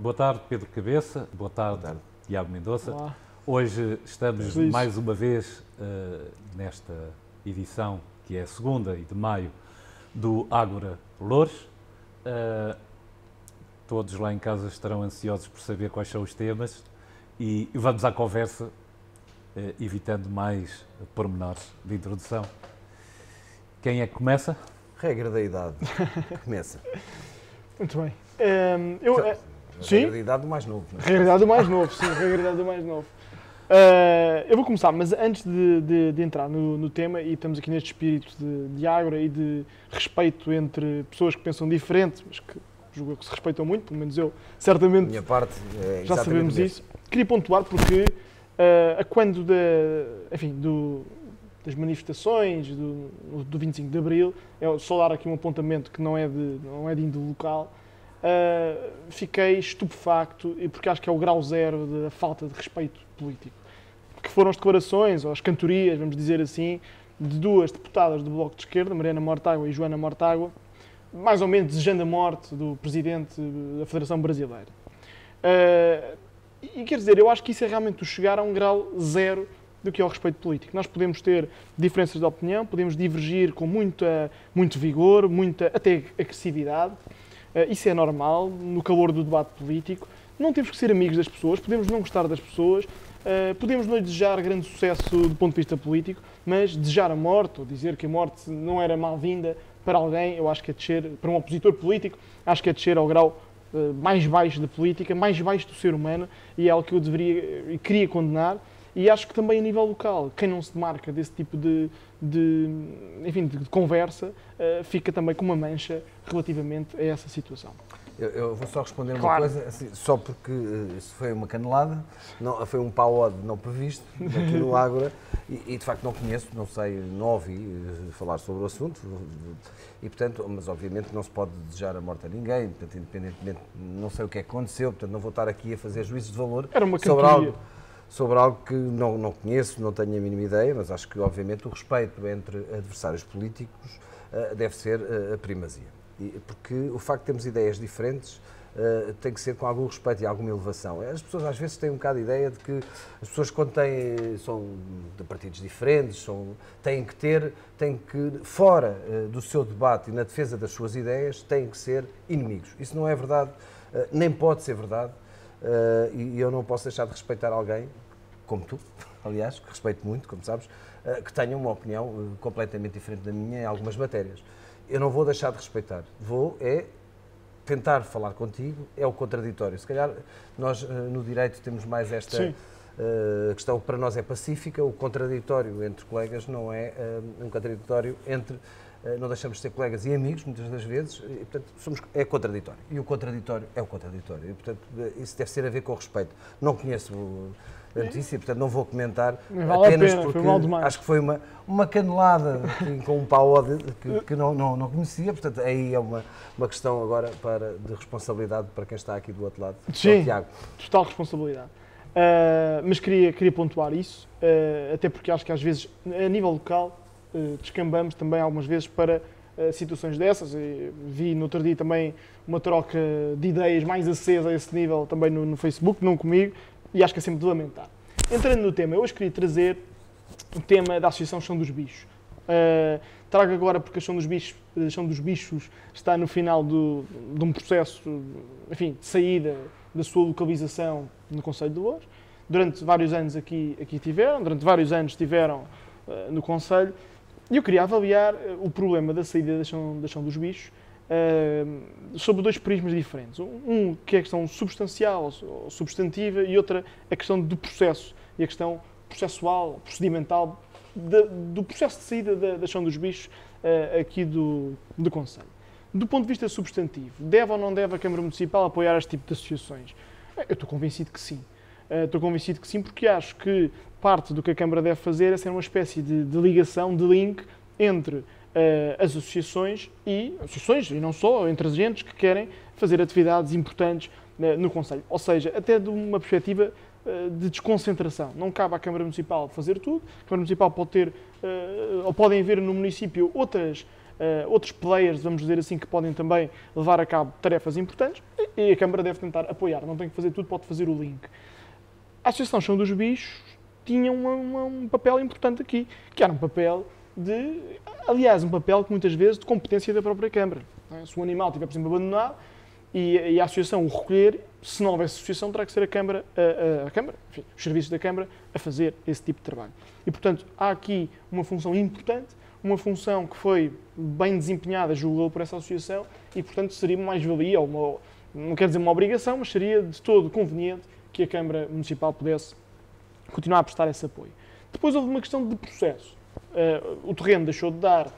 Boa tarde, Pedro Cabeça. Boa tarde, Tiago Mendonça. Olá. Hoje estamos mais uma vez nesta edição, que é a segunda e de maio, do Ágora Loures. Todos lá em casa estarão ansiosos por saber quais são os temas e vamos à conversa, evitando mais pormenores de introdução. Quem é que começa? Regra da idade. Começa. Muito bem. Regra da idade do mais novo. Não é? Regra da idade do mais novo, sim. Regra da idade do mais novo. Eu vou começar, mas antes de entrar no tema, e estamos aqui neste espírito de ágora e de respeito entre pessoas que pensam diferente, mas que julgo que se respeitam muito, pelo menos eu, certamente, da minha parte, já sabemos isso. Queria pontuar porque, a quando das manifestações do 25 de Abril, só dar aqui um apontamento que não é de índole local, fiquei estupefacto, porque acho que é o grau zero da falta de respeito político. Que foram as declarações, ou as cantorias, vamos dizer assim, de duas deputadas do Bloco de Esquerda, Mariana Mortágua e Joana Mortágua, mais ou menos desejando a morte do Presidente da Federação Brasileira. E quer dizer, eu acho que isso é realmente o chegar a um grau zero do que é o respeito político. Nós podemos ter diferenças de opinião, podemos divergir com muito vigor, muita até agressividade. Isso é normal, no calor do debate político. Não temos que ser amigos das pessoas, podemos não gostar das pessoas, podemos não lhe desejar grande sucesso do ponto de vista político, mas desejar a morte, ou dizer que a morte não era mal-vinda para alguém, eu acho que é descer, para um opositor político, acho que é descer ao grau mais baixo da política, mais baixo do ser humano, e é algo que eu deveria e queria condenar. E acho que também a nível local, quem não se demarca desse tipo de conversa, fica também com uma mancha relativamente a essa situação. Eu vou só responder uma coisa, assim, só porque isso foi uma canelada, não, foi um pau não previsto aqui no Ágora, e de facto não conheço, não sei, não ouvi falar sobre o assunto, e portanto, mas obviamente não se pode desejar a morte a ninguém, portanto, independentemente, não sei o que é que aconteceu, portanto não vou estar aqui a fazer juízos de valor sobre algo que não conheço, não tenho a mínima ideia, mas acho que obviamente o respeito entre adversários políticos deve ser a primazia. Porque o facto de termos ideias diferentes tem que ser com algum respeito e alguma elevação. As pessoas às vezes têm um bocado a ideia de que as pessoas quando são de partidos diferentes, têm que, fora do seu debate e na defesa das suas ideias, têm que ser inimigos. Isso não é verdade, nem pode ser verdade, e eu não posso deixar de respeitar alguém, como tu, aliás, que respeito muito, como sabes, que tenha uma opinião completamente diferente da minha em algumas matérias. Eu não vou deixar de respeitar, vou tentar falar contigo, é o contraditório. Se calhar nós no direito temos mais esta questão que para nós é pacífica, o contraditório entre colegas não é um contraditório entre, não deixamos de ser colegas e amigos muitas das vezes, e, portanto é contraditório. E o contraditório é o contraditório, e portanto isso deve ser a ver com o respeito. Não conheço a notícia, portanto não vou comentar, apenas porque acho que foi uma canelada com um pau que não conhecia, portanto aí é uma questão agora de responsabilidade para quem está aqui do outro lado. Sim, Tiago. Total responsabilidade. Mas queria pontuar isso, até porque acho que às vezes, a nível local, descambamos também algumas vezes para situações dessas. Vi no outro dia também uma troca de ideias mais acesa a esse nível também no Facebook, não comigo, e acho que é sempre de lamentar. Entrando no tema, eu hoje queria trazer o tema da Associação Chão dos Bichos. Trago agora porque a Chão dos Bichos está no final de um processo, enfim, de saída da sua localização no Concelho de Loures. Durante vários anos aqui estiveram no Concelho, e eu queria avaliar o problema da saída da Chão dos Bichos sobre dois prismas diferentes. Um que é a questão substancial ou substantiva, e outra a questão do processo e a questão processual, procedimental do processo de saída da Chão dos Bichos aqui do Concelho. Do ponto de vista substantivo, deve ou não deve a Câmara Municipal apoiar este tipo de associações? Eu estou convencido que sim. Estou convencido que sim, porque acho que parte do que a Câmara deve fazer é ser uma espécie de ligação, de link entre as associações e não só, entre agentes que querem fazer atividades importantes no Concelho. Ou seja, até de uma perspectiva de desconcentração. Não cabe à Câmara Municipal fazer tudo. A Câmara Municipal pode ter, ou podem haver no município outros players, vamos dizer assim, que podem também levar a cabo tarefas importantes. e a Câmara deve tentar apoiar, não tem que fazer tudo, pode fazer o link. A Associação Chão dos Bichos tinha um papel importante aqui, que era um papel aliás, um papel que muitas vezes de competência da própria Câmara. Se o animal estiver, por exemplo, abandonado e a Associação o recolher, se não houvesse associação, terá que ser a Câmara, enfim, os serviços da Câmara a fazer esse tipo de trabalho. E, portanto, há aqui uma função importante, uma função que foi bem desempenhada, julgou por essa associação, e, portanto, seria uma mais-valia, não quero dizer uma obrigação, mas seria de todo conveniente que a Câmara Municipal pudesse continuar a prestar esse apoio. Depois houve uma questão de processo. O terreno deixou de dar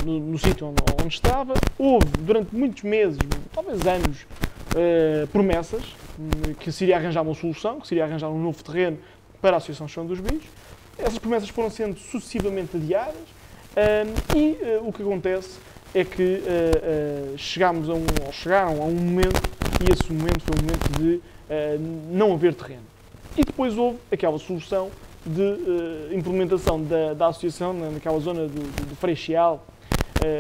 no sítio onde estava. Houve, durante muitos meses, talvez anos, promessas que se iria arranjar uma solução, que se iria arranjar um novo terreno para a Associação Chão dos Bichos. Essas promessas foram sendo sucessivamente adiadas e o que acontece é que chegaram a um momento, e esse momento foi o momento de não haver terreno. E depois houve aquela solução de implementação da associação naquela zona do Freixal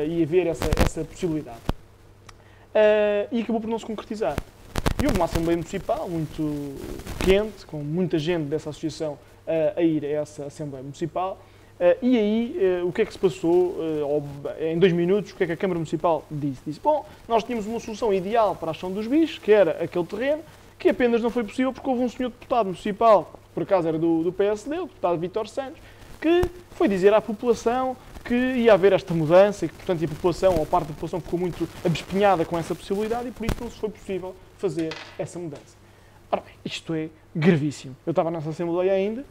e haver essa possibilidade. E acabou por não se concretizar. E houve uma Assembleia Municipal muito quente, com muita gente dessa associação a ir a essa Assembleia Municipal. E aí, o que é que se passou? Em 2 minutos, o que é que a Câmara Municipal disse? Disse, bom, nós tínhamos uma solução ideal para a Chão dos Bichos, que era aquele terreno, que apenas não foi possível porque houve um senhor deputado municipal, por acaso era do PSD, o deputado Vítor Santos, que foi dizer à população que ia haver esta mudança e que, portanto, a população, ou parte da população, ficou muito abespinhada com essa possibilidade e por isso não se foi possível fazer essa mudança. Ora bem, isto é gravíssimo. Eu estava nessa Assembleia ainda,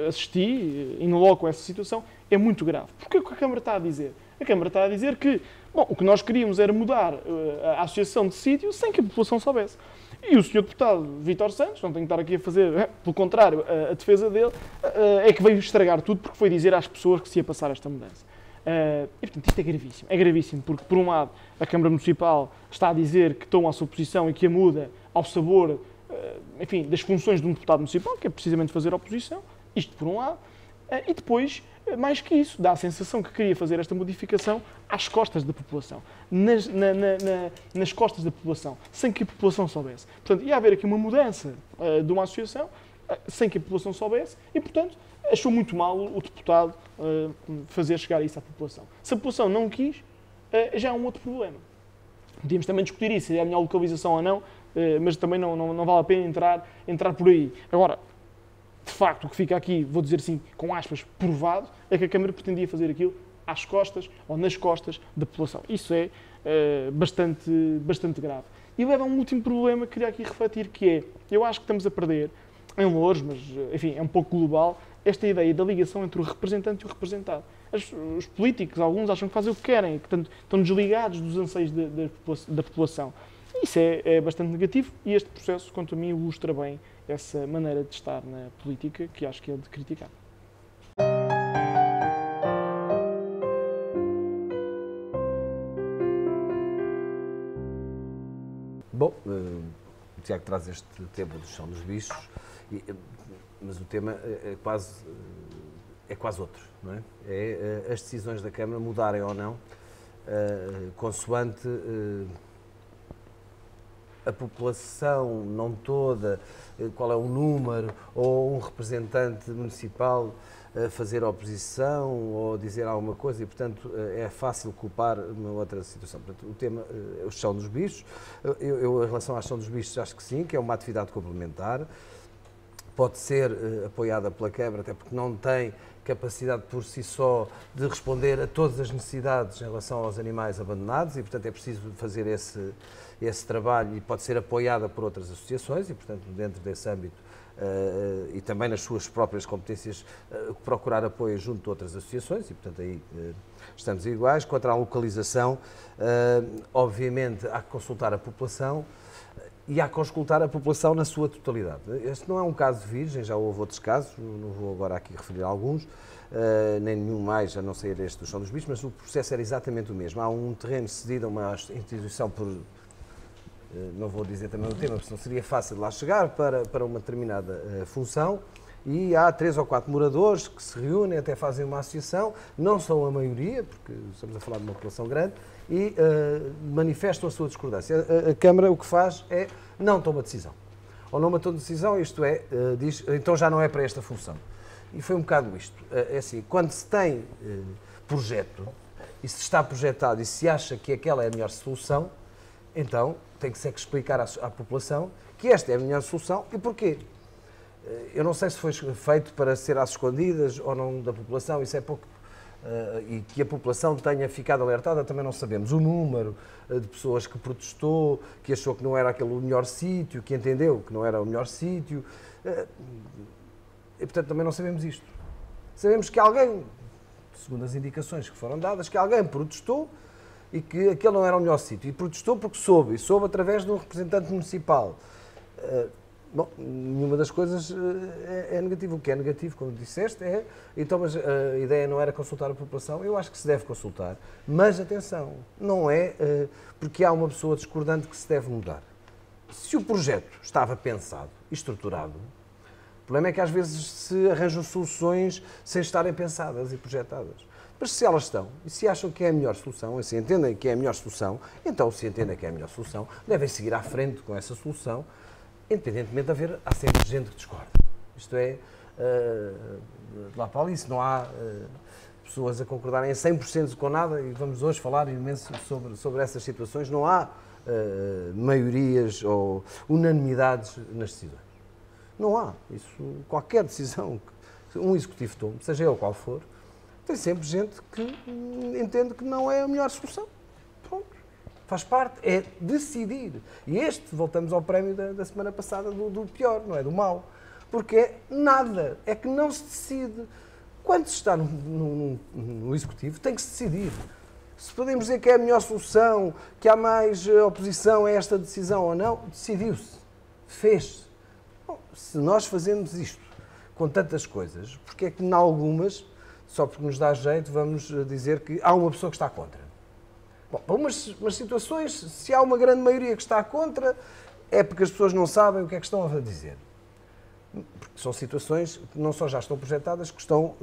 assisti, in loco essa situação, é muito grave. Porque o que a Câmara está a dizer? A Câmara está a dizer que, bom, o que nós queríamos era mudar a associação de sítio sem que a população soubesse. E o Sr. Deputado Vítor Santos, não tenho que estar aqui a fazer, pelo contrário, a defesa dele, é que veio estragar tudo porque foi dizer às pessoas que se ia passar esta mudança. E, portanto, isto é gravíssimo. É gravíssimo porque, por um lado, a Câmara Municipal está a dizer que estão à sua posição e que a muda ao sabor, enfim, das funções de um deputado municipal, que é precisamente fazer oposição, isto por um lado, e depois, mais que isso, dá a sensação que queria fazer esta modificação às costas da população, nas costas da população, sem que a população soubesse. Portanto, ia haver aqui uma mudança de uma associação, sem que a população soubesse, e, portanto, achou muito mal o deputado fazer chegar isso à população. Se a população não quis, já é um outro problema. Podíamos também discutir isso, se é a melhor localização ou não, mas também não vale a pena entrar por aí. Agora, de facto, o que fica aqui, vou dizer assim, com aspas, provado, é que a Câmara pretendia fazer aquilo às costas ou nas costas da população. Isso é bastante grave. E leva a um último problema que queria aqui refletir, que é, eu acho que estamos a perder, em Loures, mas enfim, é um pouco global, esta ideia da ligação entre o representante e o representado. Os políticos, alguns, acham que fazem o que querem, que estão desligados dos anseios da população. Isso é bastante negativo e este processo, quanto a mim, ilustra bem essa maneira de estar na política que acho que é de criticar. Bom, o Tiago traz este tema do Chão dos Bichos, mas o tema é quase outro, não é? É as decisões da Câmara mudarem ou não, consoante a população, não toda, qual é o número, ou um representante municipal fazer oposição ou dizer alguma coisa e, portanto, é fácil culpar uma outra situação. Portanto, o tema é o Chão dos Bichos. Eu, em relação à Chão dos Bichos, acho que sim, que é uma atividade complementar. Pode ser apoiada pela Câmara, até porque não tem capacidade por si só de responder a todas as necessidades em relação aos animais abandonados e, portanto, é preciso fazer esse trabalho e pode ser apoiada por outras associações e, portanto, dentro desse âmbito e também nas suas próprias competências, procurar apoio junto de outras associações e, portanto, aí estamos iguais. Quanto à localização, obviamente, há que consultar a população e há que consultar a população na sua totalidade. Este não é um caso virgem, já houve outros casos, não vou agora aqui referir alguns, nem nenhum mais, a não ser este do Chão dos Bichos, mas o processo era exatamente o mesmo. Há um terreno cedido a uma instituição por, não vou dizer também o tema, porque senão seria fácil de lá chegar, para uma determinada função, e há 3 ou 4 moradores que se reúnem, até fazem uma associação, não são a maioria, porque estamos a falar de uma população grande, e manifestam a sua discordância. A Câmara o que faz é não toma decisão. Ou não toma decisão, isto é, diz, então já não é para esta função. E foi um bocado isto. É assim, quando se tem projeto, e se está projetado e se acha que aquela é a melhor solução, então tem que ser que explicar à população que esta é a melhor solução e porquê. Eu não sei se foi feito para ser às escondidas ou não da população, isso é pouco. E que a população tenha ficado alertada, também não sabemos. O número de pessoas que protestou, que achou que não era aquele o melhor sítio, que entendeu que não era o melhor sítio. E, portanto, também não sabemos isto. Sabemos que alguém, segundo as indicações que foram dadas, que alguém protestou e que aquele não era o melhor sítio. E protestou porque soube, e soube através de um representante municipal. Bom, nenhuma das coisas é negativo. O que é negativo, como disseste, é... Então, mas a ideia não era consultar a população. Eu acho que se deve consultar. Mas, atenção, não é porque há uma pessoa discordante que se deve mudar. Se o projeto estava pensado e estruturado, o problema é que às vezes se arranjam soluções sem estarem pensadas e projetadas. Mas se elas estão, e se acham que é a melhor solução, e se entendem que é a melhor solução, então se entendem que é a melhor solução, devem seguir à frente com essa solução, independentemente de haver, há sempre gente que discorda. Isto é, de lá para ali, se não há pessoas a concordarem a 100% com nada, e vamos hoje falar imenso sobre essas situações, não há maiorias ou unanimidades nas decisões. Não há. Isso, qualquer decisão que um executivo tome, seja ele qual for, tem sempre gente que entende que não é a melhor solução. Pronto. Faz parte, é decidir. E voltamos ao prémio da semana passada, do pior, não é? Do mau. Porque é nada, é que não se decide. Quando se está no executivo, tem que se decidir. Se podemos dizer que é a melhor solução, que há mais oposição a esta decisão ou não, decidiu-se. Fez-se. Se nós fazemos isto com tantas coisas, porque é que em algumas, só porque nos dá jeito, vamos dizer que há uma pessoa que está contra? Bom, para umas situações, se há uma grande maioria que está contra, é porque as pessoas não sabem o que é que estão a dizer. Porque são situações que não só já estão projetadas, que estão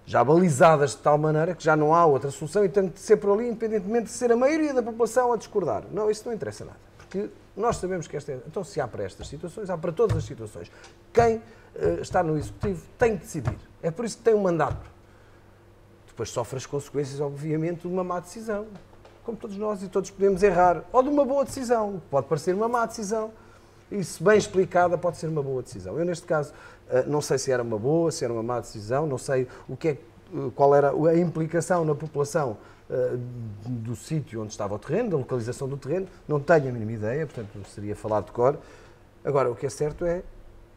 já balizadas de tal maneira que já não há outra solução e tem de ser por ali, independentemente de ser a maioria da população a discordar. Não, isso não interessa nada. Porque nós sabemos que então se há para estas situações, há para todas as situações. Quem está no Executivo tem de decidir. É por isso que tem um mandato. Depois sofre as consequências, obviamente, de uma má decisão. Como todos nós e todos podemos errar. Ou de uma boa decisão. Pode parecer uma má decisão. Isso, bem explicada, pode ser uma boa decisão. Eu, neste caso, não sei se era uma boa, se era uma má decisão, não sei qual era a implicação na população do sítio onde estava o terreno, da localização do terreno, não tenho a mínima ideia, portanto seria falar de cor. Agora, o que é certo é,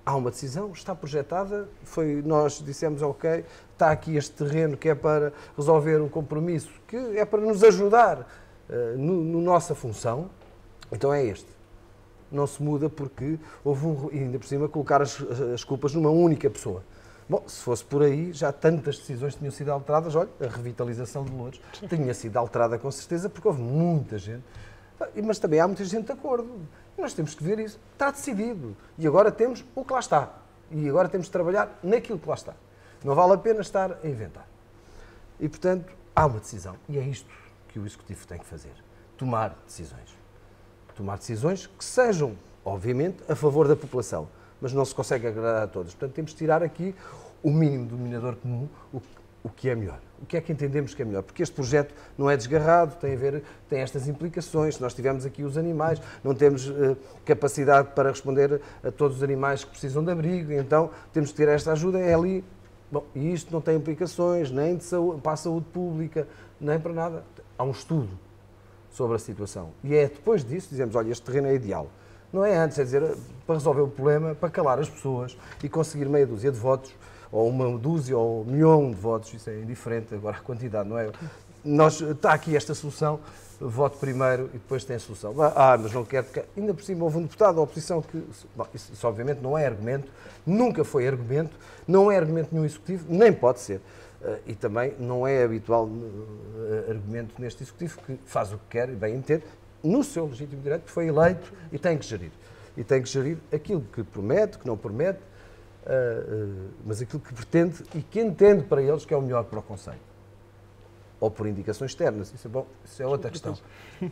há uma decisão, está projetada, nós dissemos, ok, está aqui este terreno que é para resolver um compromisso, que é para nos ajudar na nossa função, então é este. Não se muda porque houve, ainda por cima, colocar as culpas numa única pessoa. Bom, se fosse por aí, já tantas decisões tinham sido alteradas. Olha, a revitalização de Loures tinha sido alterada com certeza, porque houve muita gente. Mas também há muita gente de acordo. Nós temos que ver isso. Está decidido. E agora temos o que lá está. E agora temos de trabalhar naquilo que lá está. Não vale a pena estar a inventar. E, portanto, há uma decisão. E é isto que o Executivo tem que fazer. Tomar decisões. Tomar decisões que sejam, obviamente, a favor da população. Mas não se consegue agradar a todos. Portanto, temos de tirar aqui o mínimo denominador comum, o que é melhor. O que é que entendemos que é melhor? Porque este projeto não é desgarrado, tem estas implicações. Se nós tivermos aqui os animais, não temos capacidade para responder a todos os animais que precisam de abrigo, então temos de ter esta ajuda, é ali. Bom, e isto não tem implicações nem para a saúde pública, nem para nada. Há um estudo sobre a situação. E é depois disso dizemos, olha, este terreno é ideal. Não é antes, é dizer, para resolver o problema, para calar as pessoas e conseguir meia dúzia de votos, ou uma dúzia, ou 1 milhão de votos, isso é indiferente, agora a quantidade, não é? Está aqui esta solução, voto primeiro e depois tem a solução. Mas não quero, porque ainda por cima houve um deputado da oposição que... Bom, isso obviamente não é argumento, nunca foi argumento, não é argumento nenhum executivo, nem pode ser. E também não é habitual argumento neste executivo, que faz o que quer e bem entende, no seu legítimo direito, foi eleito e tem que gerir. e tem que gerir aquilo que promete, que não promete, mas aquilo que pretende e que entende para eles que é o melhor para o Conselho. Ou por indicações externas, isso é outra questão.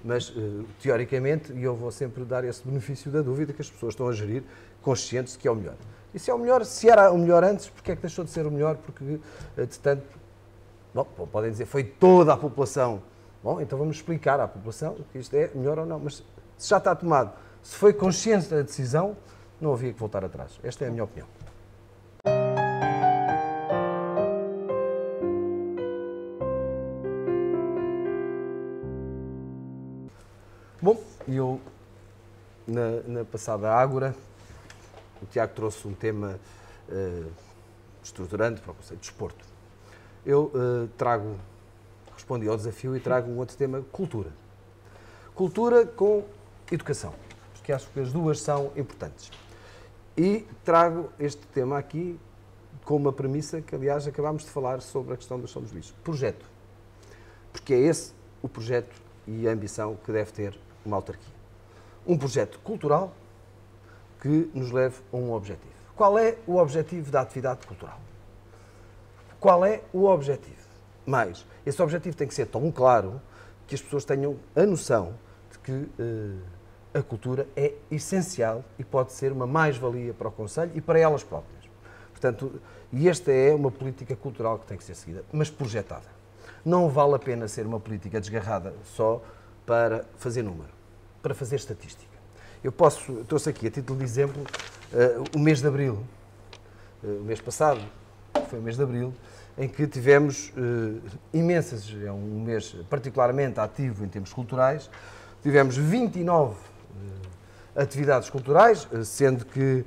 Mas, teoricamente, e eu vou sempre dar esse benefício da dúvida, que as pessoas estão a gerir conscientes de que é o melhor. E se é o melhor, se era o melhor antes, porque é que deixou de ser o melhor? Porque, de tanto, podem dizer, foi toda a população. Bom, então vamos explicar à população que isto é melhor ou não. Mas se já está tomado, se foi consciente da decisão, não havia que voltar atrás. Esta é a minha opinião. Bom, eu, na passada Ágora, o Tiago trouxe um tema estruturante para o conceito de desporto. Eu respondi ao desafio e trago um outro tema, cultura. Cultura com educação, porque acho que as duas são importantes. E trago este tema aqui com uma premissa que, aliás, acabámos de falar sobre a questão dos São dos Bichos. Projeto. Porque é esse o projeto e a ambição que deve ter uma autarquia. Um projeto cultural que nos leve a um objetivo. Qual é o objetivo da atividade cultural? Qual é o objetivo? Mas esse objetivo tem que ser tão claro que as pessoas tenham a noção de que a cultura é essencial e pode ser uma mais-valia para o Conselho e para elas próprias. Portanto, e esta é uma política cultural que tem que ser seguida, mas projetada. Não vale a pena ser uma política desgarrada só para fazer número, para fazer estatística. Eu trouxe aqui a título de exemplo o mês de Abril, o mês passado, foi o mês de Abril, em que tivemos imensas, é um mês particularmente ativo em termos culturais, tivemos 29 atividades culturais, sendo que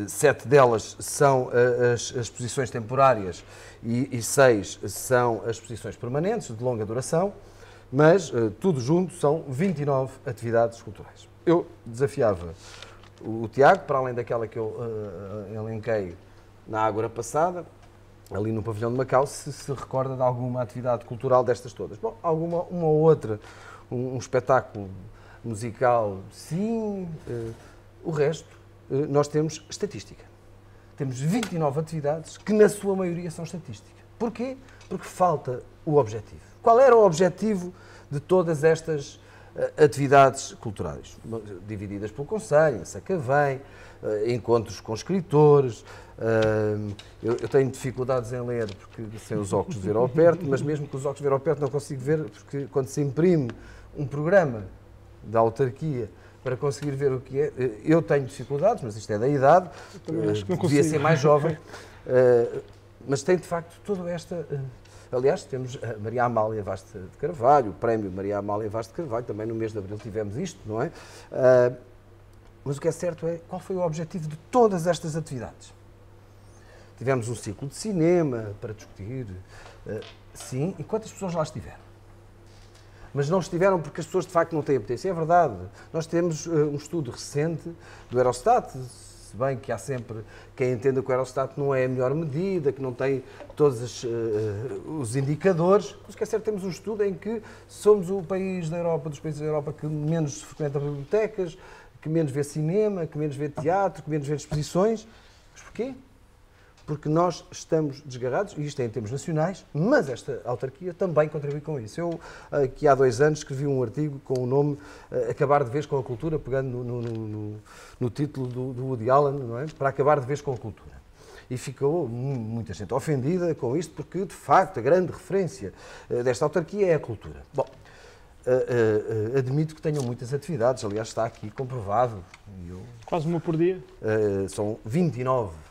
7 delas são as exposições temporárias e 6 são as exposições permanentes, de longa duração, mas tudo junto são 29 atividades culturais. Eu desafiava o Tiago, para além daquela que eu elenquei na Ágora passada, ali no pavilhão de Macau, se recorda de alguma atividade cultural destas todas. Bom, uma ou outra, um espetáculo musical, sim, o resto, nós temos estatística. Temos 29 atividades que, na sua maioria, são estatística. Porquê? Porque falta o objetivo. Qual era o objetivo de todas estas atividades culturais? Divididas pelo Conselho, Sacavém, encontros com escritores. Eu tenho dificuldades em ler porque sem os óculos de ver ao perto, mas mesmo com os óculos de ver ao perto não consigo ver, porque quando se imprime um programa da autarquia para conseguir ver o que é, eu tenho dificuldades, mas isto é da idade, devia ser mais jovem, mas tem de facto toda esta... Aliás, temos a Maria Amália Vaz de Carvalho, o prémio Maria Amália Vaz de Carvalho, também no mês de Abril tivemos isto, não é? Mas o que é certo é qual foi o objetivo de todas estas atividades. Tivemos um ciclo de cinema para discutir, sim, e quantas pessoas lá estiveram? Mas não estiveram porque as pessoas de facto não têm apetência. É verdade. Nós temos um estudo recente do Eurostat, se bem que há sempre quem entenda que o Eurostat não é a melhor medida, que não tem todos os indicadores. Mas o que é certo, temos um estudo em que somos o país da Europa, dos países da Europa que menos frequenta bibliotecas, que menos vê cinema, que menos vê teatro, que menos vê exposições. Mas porquê? Porque nós estamos desgarrados, e isto é em termos nacionais, mas esta autarquia também contribui com isso. Eu, aqui há 2 anos, escrevi um artigo com o nome Acabar de vez com a cultura, pegando no título do Woody Allen, não é? Para acabar de vez com a cultura. E ficou muita gente ofendida com isto, porque, de facto, a grande referência desta autarquia é a cultura. Bom, admito que tenham muitas atividades, aliás, está aqui comprovado. Quase uma por dia? São 29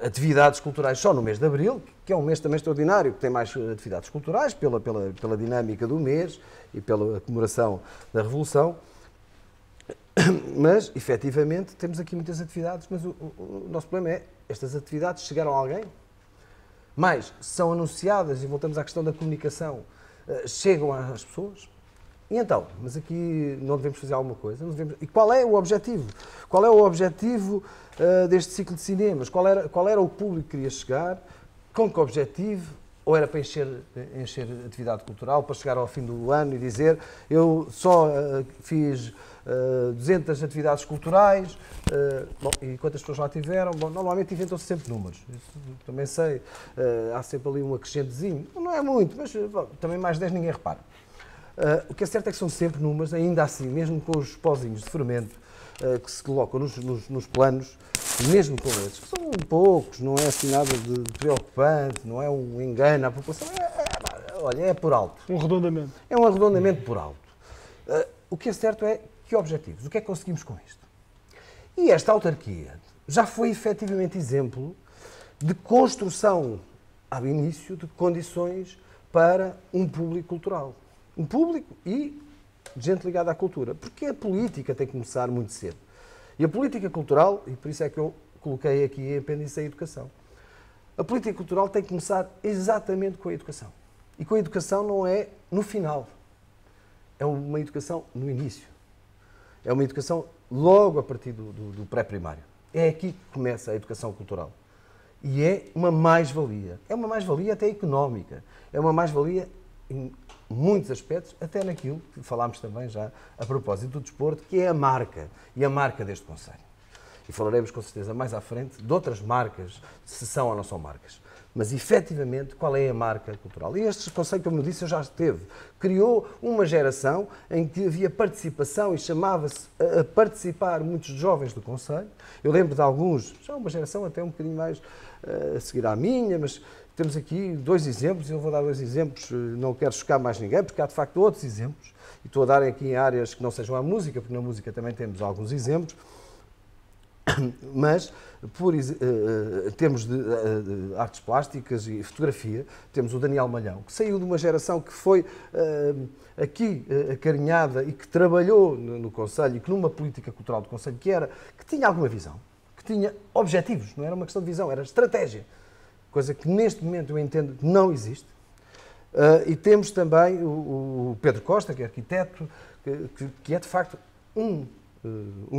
atividades culturais só no mês de Abril, que é um mês também extraordinário, que tem mais atividades culturais pela dinâmica do mês e pela comemoração da Revolução. Mas, efetivamente, temos aqui muitas atividades, mas o nosso problema é, estas atividades chegaram a alguém? Mais, são anunciadas, e voltamos à questão da comunicação, chegam às pessoas? E então, mas aqui não devemos fazer alguma coisa? E qual é o objetivo? Qual é o objetivo deste ciclo de cinemas? Qual era o público que queria chegar? Com que objetivo? ou era para encher atividade cultural, para chegar ao fim do ano e dizer eu só fiz 200 atividades culturais, bom, e quantas pessoas lá tiveram? Bom, normalmente inventam-se sempre números, isso também sei, há sempre ali um acrescentezinho, não é muito, mas bom, também mais 10 ninguém repara. O que é certo é que são sempre números, ainda assim, mesmo com os pozinhos de fermento que se colocam nos planos, mesmo com esses, que são poucos, não é assim nada de preocupante, não é um engano à população, olha, é por alto. Um arredondamento. É um arredondamento por alto. O que é certo é que objetivos, o que é que conseguimos com isto? E esta autarquia já foi efetivamente exemplo de construção, ao início, de condições para um público cultural. Um público e gente ligada à cultura. Porque a política tem que começar muito cedo. E a política cultural, e por isso é que eu coloquei aqui em apêndice a educação, a política cultural tem que começar exatamente com a educação. E com a educação não é no final. É uma educação no início. É uma educação logo a partir do pré-primário. É aqui que começa a educação cultural. E é uma mais-valia. É uma mais-valia até económica. É uma mais-valia em muitos aspectos, até naquilo que falámos também já a propósito do desporto, que é a marca. E a marca deste concelho. E falaremos com certeza mais à frente de outras marcas, se são ou não são marcas. Mas, efetivamente, qual é a marca cultural? E este conceito, como eu disse, eu já esteve. Criou uma geração em que havia participação e chamava-se a participar muitos jovens do concelho. Eu lembro de alguns, já uma geração até um bocadinho mais a seguir à minha, mas temos aqui 2 exemplos, eu vou dar 2 exemplos, não quero chocar mais ninguém, porque há de facto outros exemplos, e estou a dar aqui em áreas que não sejam a música, porque na música também temos alguns exemplos. Mas, temos de artes plásticas e fotografia, temos o Daniel Malhão, que saiu de uma geração que foi aqui acarinhada e que trabalhou no Concelho e que numa política cultural do Concelho que tinha alguma visão, que tinha objetivos, não era uma questão de visão, era estratégia, coisa que neste momento eu entendo que não existe. E temos também o Pedro Costa, que é arquiteto, que é de facto um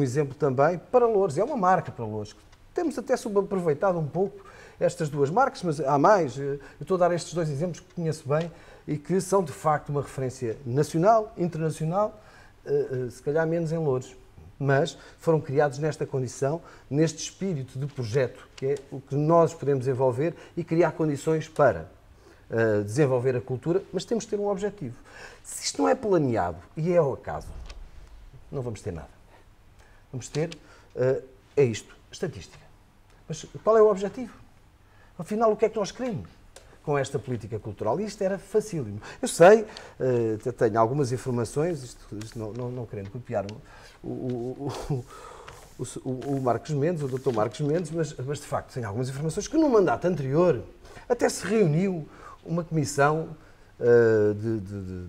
exemplo também para Loures, é uma marca para Loures. Temos até subaproveitado um pouco estas 2 marcas, mas há mais. Eu estou a dar estes 2 exemplos que conheço bem e que são de facto uma referência nacional, internacional, se calhar menos em Loures, mas foram criados nesta condição, neste espírito de projeto, que é o que nós podemos desenvolver e criar condições para desenvolver a cultura, mas temos de ter um objetivo. Se isto não é planeado e é ao acaso, não vamos ter nada. Vamos ter, é isto, estatística. Mas qual é o objetivo? Afinal, o que é que nós queremos com esta política cultural? Isto era facílimo. Eu sei, tenho algumas informações, isto não querendo copiar o Marcos Mendes, o Dr. Marcos Mendes, mas de facto tenho algumas informações que no mandato anterior até se reuniu uma comissão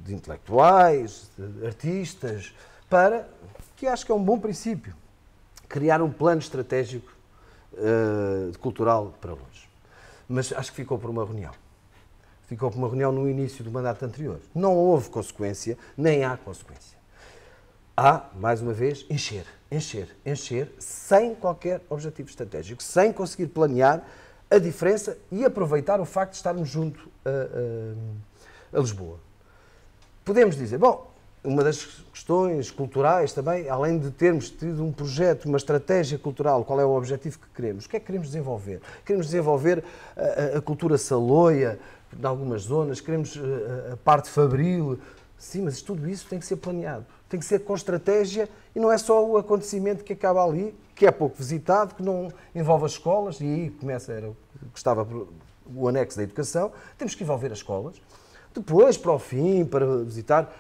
de intelectuais, de artistas, para, que acho que é um bom princípio, criar um plano estratégico cultural para Loures. Mas acho que ficou por uma reunião. Ficou por uma reunião no início do mandato anterior. Não houve consequência, nem há consequência. Há, mais uma vez, encher, sem qualquer objetivo estratégico, sem conseguir planear a diferença e aproveitar o facto de estarmos junto a Lisboa. Podemos dizer, bom, uma das questões culturais também, além de termos tido um projeto, uma estratégia cultural, qual é o objetivo que queremos? O que é que queremos desenvolver? Queremos desenvolver a cultura saloia, em algumas zonas, queremos a parte fabril. Sim, mas tudo isso tem que ser planeado. Tem que ser com estratégia e não é só o acontecimento que acaba ali, que é pouco visitado, que não envolve as escolas, e aí começa, era o que estava o anexo da educação, temos que envolver as escolas. Depois, para o fim, para visitar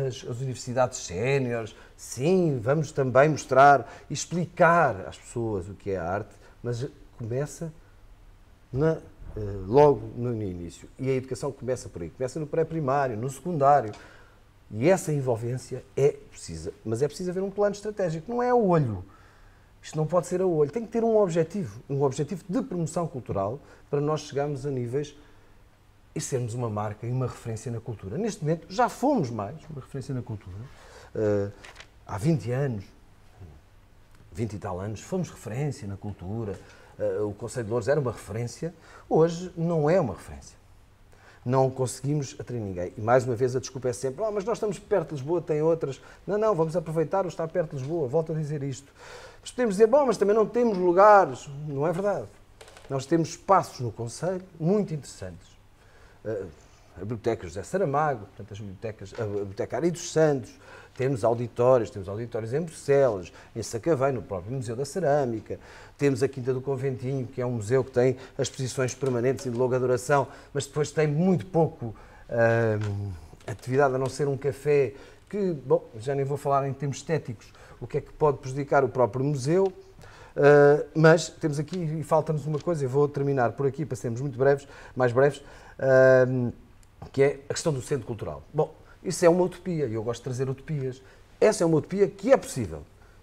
as universidades séniores, sim, vamos também mostrar e explicar às pessoas o que é a arte, mas começa logo no início. E a educação começa por aí, começa no pré-primário, no secundário. E essa envolvência é precisa, mas é preciso haver um plano estratégico, não é a olho. Isto não pode ser a olho, tem que ter um objetivo de promoção cultural para nós chegarmos a níveis e sermos uma marca e uma referência na cultura. Neste momento, já fomos mais uma referência na cultura. Há 20 anos, 20 e tal anos, fomos referência na cultura. O Concelho de Loures era uma referência. Hoje não é uma referência. não conseguimos atrair ninguém. E mais uma vez a desculpa é sempre, mas nós estamos perto de Lisboa, tem outras. Não, vamos aproveitar o estar perto de Lisboa, volto a dizer isto. Mas podemos dizer, mas também não temos lugares. Não é verdade. Nós temos espaços no concelho muito interessantes. A Biblioteca José Saramago, portanto, a Biblioteca Ari dos Santos, temos auditórios em Bruxelas, em Sacavém, no próprio Museu da Cerâmica, temos a Quinta do Conventinho, que é um museu que tem as exposições permanentes e de longa duração, mas depois tem muito pouco atividade, a não ser um café, que, bom, já nem vou falar em termos estéticos, o que é que pode prejudicar o próprio museu, mas temos aqui, e falta-nos uma coisa, eu vou terminar por aqui, para sermos muito breves, mais breves, que é a questão do centro cultural. Bom, isso é uma utopia, e eu gosto de trazer utopias. Essa é uma utopia que é possível,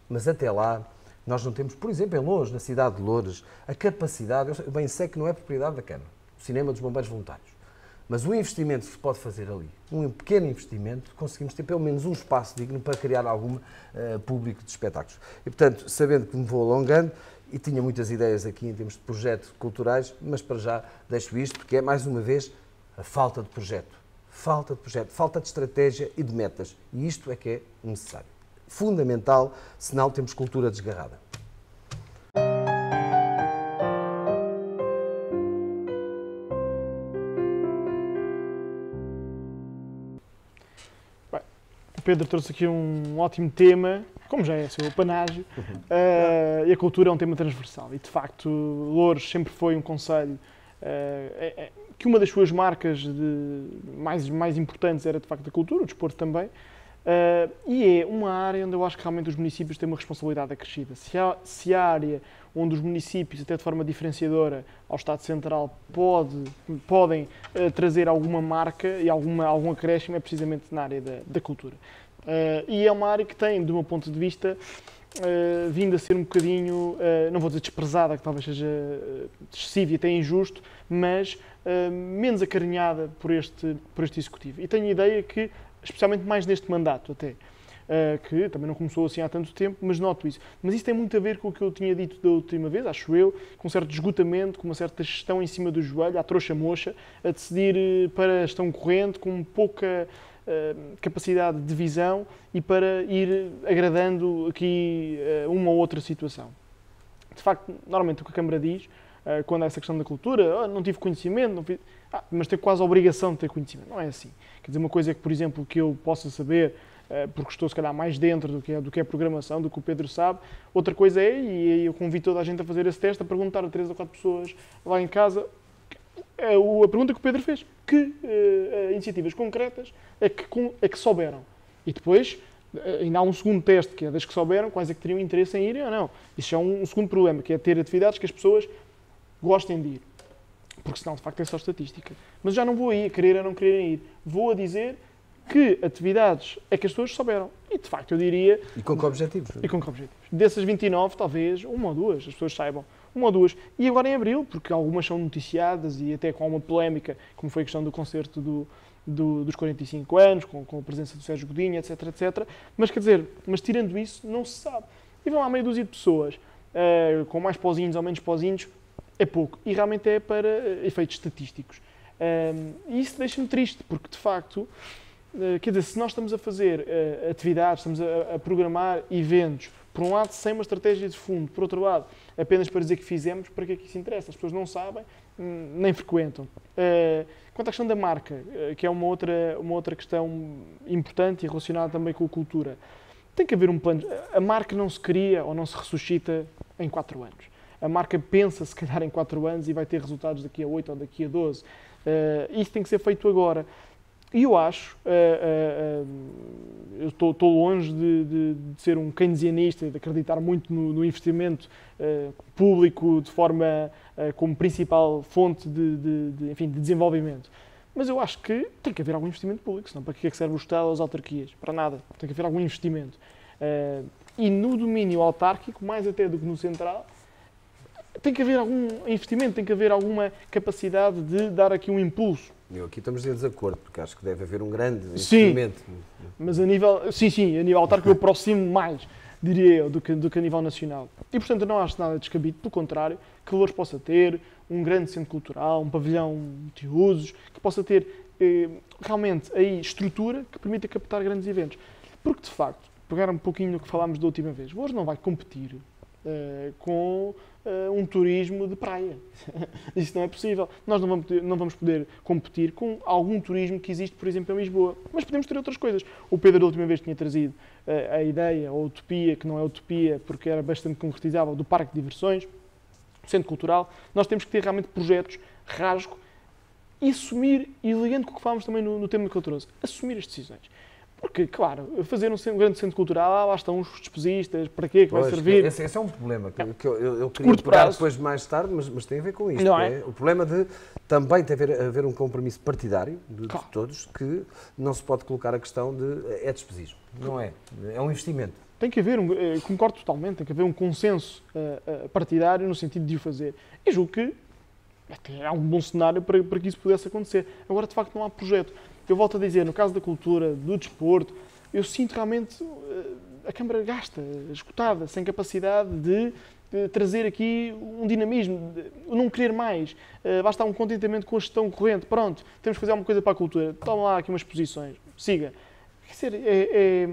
mas até lá nós não temos, por exemplo, em Loures, na cidade de Loures, a capacidade, eu bem sei que não é propriedade da Câmara, o Cinema dos Bombeiros Voluntários, mas o investimento que se pode fazer ali, um pequeno investimento, conseguimos ter pelo menos um espaço digno para criar algum público de espetáculos. E, portanto, sabendo que me vou alongando, e tinha muitas ideias aqui em termos de projetos culturais, mas para já deixo isto, porque é, mais uma vez, a falta de projeto, falta de estratégia e de metas. E isto é que é necessário. Fundamental, senão temos cultura desgarrada. Bem, o Pedro trouxe aqui um ótimo tema, como já é seu apanágio, e a cultura é um tema transversal. E, de facto, Loures sempre foi um concelho que uma das suas marcas mais importantes era, de facto, a cultura, o desporto também, e é uma área onde eu acho que realmente os municípios têm uma responsabilidade acrescida. Se a área onde os municípios, até de forma diferenciadora ao Estado Central, podem trazer alguma marca e algum acréscimo, é precisamente na área da cultura. E é uma área que tem, do meu ponto de vista, vindo a ser um bocadinho, não vou dizer desprezada, que talvez seja excessivo e até injusto, mas menos acarinhada por este Executivo. E tenho a ideia que, especialmente mais neste mandato até, que também não começou assim há tanto tempo, mas noto isso. Mas isso tem muito a ver com o que eu tinha dito da última vez, acho eu, com um certo esgotamento, com uma certa gestão em cima do joelho, à trouxa-moxa, a decidir para a gestão corrente, com pouca capacidade de visão e para ir agradando aqui uma ou outra situação. De facto, normalmente o que a Câmara diz, quando há essa questão da cultura, não tive conhecimento, mas tenho quase a obrigação de ter conhecimento. Não é assim. Quer dizer, uma coisa é que, por exemplo, que eu possa saber, porque estou se calhar mais dentro do que é a programação, do que o Pedro sabe. Outra coisa é, e eu convido toda a gente a fazer esse teste, a perguntar a 3 ou 4 pessoas lá em casa, a pergunta que o Pedro fez, que iniciativas concretas é que souberam. E depois, ainda há um segundo teste, que é das que souberam, quais é que teriam interesse em irem ou não. Isso é um segundo problema, que é ter atividades que as pessoas gostem de ir. Porque senão, de facto, é só estatística. Mas já não vou aí a querer ou não quererem ir. Vou a dizer que atividades é que as pessoas souberam. E, de facto, eu diria... E com que objetivos? E com que objetivos. Dessas 29, talvez, uma ou duas, as pessoas saibam. Uma ou duas. E agora em abril, porque algumas são noticiadas e até com uma polémica, como foi a questão do concerto dos 45 anos, com a presença do Sérgio Godinho, etc, etc. Mas, quer dizer, tirando isso, não se sabe. E vão lá meia dúzia de pessoas, com mais pozinhos ou menos pozinhos, é pouco. E realmente é para efeitos estatísticos. E isso deixa-me triste, porque, de facto, quer dizer, se nós estamos a fazer atividades, estamos a programar eventos, por um lado, sem uma estratégia de fundo, por outro lado, apenas para dizer que fizemos, para que é que isso interessa? As pessoas não sabem, nem frequentam. Quanto à questão da marca, que é uma outra questão importante e relacionada também com a cultura, tem que haver um plano. A marca não se cria ou não se ressuscita em 4 anos. A marca pensa, se calhar, em 4 anos e vai ter resultados daqui a 8 ou daqui a 12. Isso tem que ser feito agora. E eu acho, eu estou longe de ser um keynesianista, de acreditar muito no investimento público de forma como principal fonte de desenvolvimento. Mas eu acho que tem que haver algum investimento público, senão para que é que serve o Estado ou as autarquias? Para nada. Tem que haver algum investimento. E no domínio autárquico, mais até do que no central, tem que haver algum investimento, tem que haver alguma capacidade de dar aqui um impulso. Aqui estamos em desacordo, porque acho que deve haver um grande investimento. Mas a nível autárquico eu aproximo mais diria eu, do que a nível nacional. E, portanto, eu não acho nada descabido, pelo contrário, que Loures possa ter um grande centro cultural, um pavilhão multiusos, que possa ter realmente aí estrutura que permita captar grandes eventos. Porque, de facto, pegar um pouquinho no que falámos da última vez, Loures não vai competir com um turismo de praia. Isso não é possível. Nós não vamos poder competir com algum turismo que existe, por exemplo, em Lisboa. Mas podemos ter outras coisas. O Pedro, da última vez, tinha trazido a ideia, ou a utopia, que não é utopia, porque era bastante concretizável, do parque de diversões, centro cultural. Nós temos que ter realmente projetos rasgo e assumir, e ligando com o que falámos também no tema que eu trouxe, assumir as decisões. Porque, claro, fazer um grande centro cultural, lá estão os despesistas, para quê que vai servir? Esse é um problema que eu queria pegar depois mais tarde, mas tem a ver com isto. Não é? O problema de também haver um compromisso partidário de todos, que não se pode colocar a questão de é despesismo. Não é. É um investimento. Tem que haver, concordo totalmente, tem que haver um consenso partidário no sentido de o fazer. E julgo que há um bom cenário para que isso pudesse acontecer. Agora, de facto, não há projeto. Eu volto a dizer, no caso da cultura, do desporto, eu sinto realmente a Câmara gasta, esgotada, sem capacidade de trazer aqui um dinamismo, de não querer mais. Basta um contentamento com a gestão corrente. Pronto, temos que fazer alguma coisa para a cultura. Toma lá aqui umas posições. Siga. Quer dizer,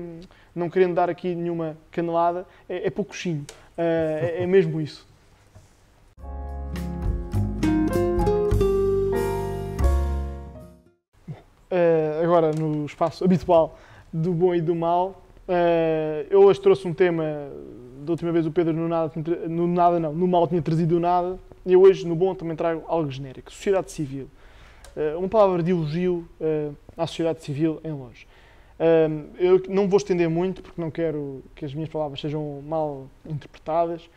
não querendo dar aqui nenhuma canelada, é pouquinho. É mesmo isso. Agora, no espaço habitual do bom e do mal, eu hoje trouxe um tema, da última vez o Pedro no mal tinha trazido o nada, e eu hoje no bom também trago algo genérico, sociedade civil. Uma palavra de elogio à sociedade civil em Loures. Eu não vou estender muito, porque não quero que as minhas palavras sejam mal interpretadas.